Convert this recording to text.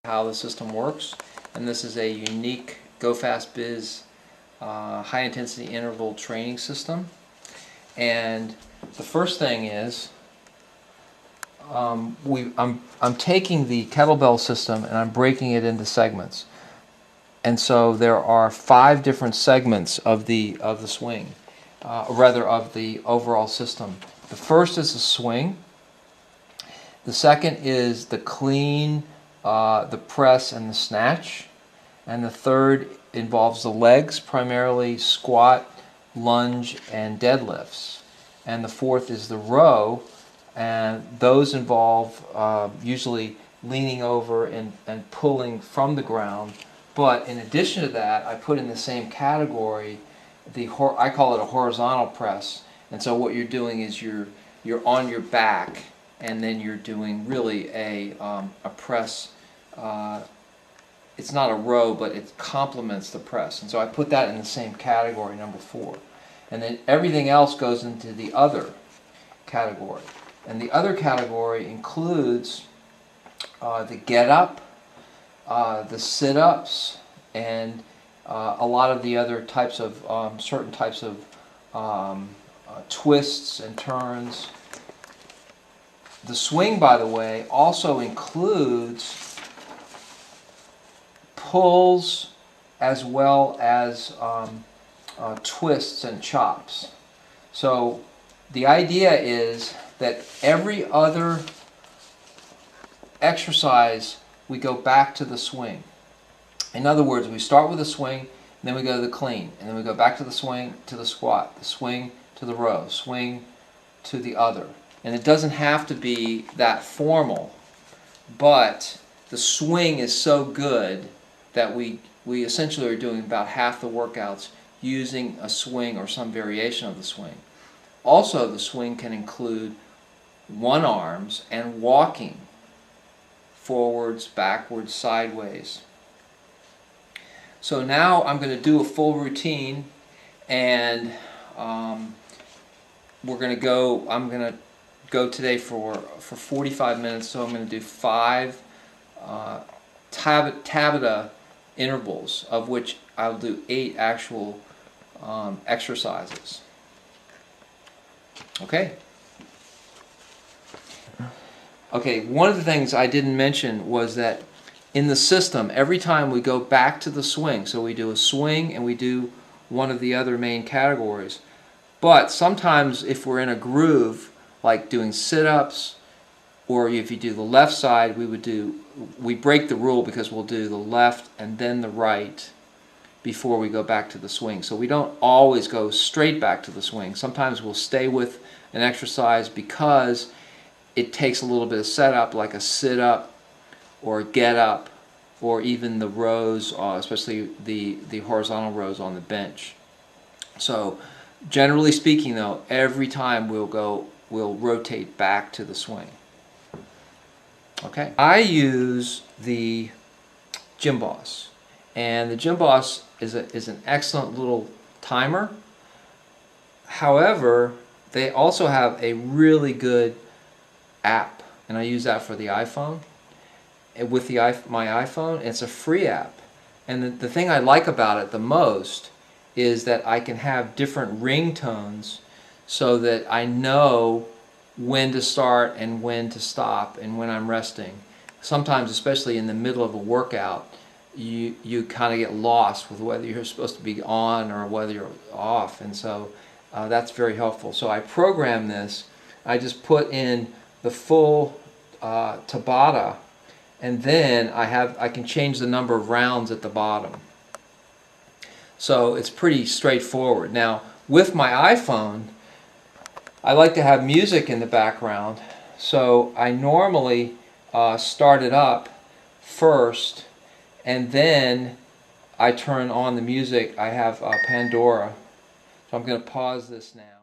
how the system works, and this is a unique GoFastBiz high intensity interval training system. And the first thing is I'm taking the kettlebell system and I'm breaking it into segments, and so there are 5 different segments of the swing, rather of the overall system. The first is the swing. The second is the clean, the press and the snatch, and the third involves the legs, primarily squat, lunge, and deadlifts, and the fourth is the row, and those involve usually leaning over and pulling from the ground. But in addition to that, I put in the same category I call it a horizontal press, and so what you're doing is you're on your back, and then you're doing really a press. It's not a row, but it complements the press, and so I put that in the same category, number 4. And then everything else goes into the other category, and the other category includes the get-up, the sit-ups, and a lot of the other types of certain types of twists and turns. The swing, by the way, also includes pulls as well as twists and chops. So the idea is that every other exercise we go back to the swing. In other words, we start with a swing, then we go to the clean, and then we go back to the swing, to the squat, the swing to the row, swing to the other. And it doesn't have to be that formal, but the swing is so good that we essentially are doing about half the workouts using a swing or some variation of the swing. Also, the swing can include one arms and walking forwards, backwards, sideways. So now I'm going to do a full routine, and I'm going to go today for 45 minutes, so I'm going to do 5 Tabata intervals, of which I'll do 8 actual exercises. Okay? Okay, one of the things I didn't mention was that in the system, every time we go back to the swing, so we do a swing and we do one of the other main categories, but sometimes if we're in a groove, like doing sit-ups, or if you do the left side, we break the rule because we'll do the left and then the right before we go back to the swing. So we don't always go straight back to the swing. Sometimes we'll stay with an exercise because it takes a little bit of setup, like a sit-up or a get-up, or even the rows, especially the horizontal rows on the bench. So generally speaking, though, every time we'll rotate back to the swing. Okay. I use the Gym Boss, and the Gym Boss is an excellent little timer. However, they also have a really good app, and I use that for the iPhone. And with my iPhone, it's a free app, and the thing I like about it the most is that I can have different ringtones so that I know when to start and when to stop and when I'm resting. Sometimes, especially in the middle of a workout, you kind of get lost with whether you're supposed to be on or whether you're off, and so that's very helpful. So I program this. I just put in the full Tabata, and then I can change the number of rounds at the bottom. So it's pretty straightforward. Now, with my iPhone, I like to have music in the background, so I normally start it up first, and then I turn on the music. I have Pandora, so I'm going to pause this now.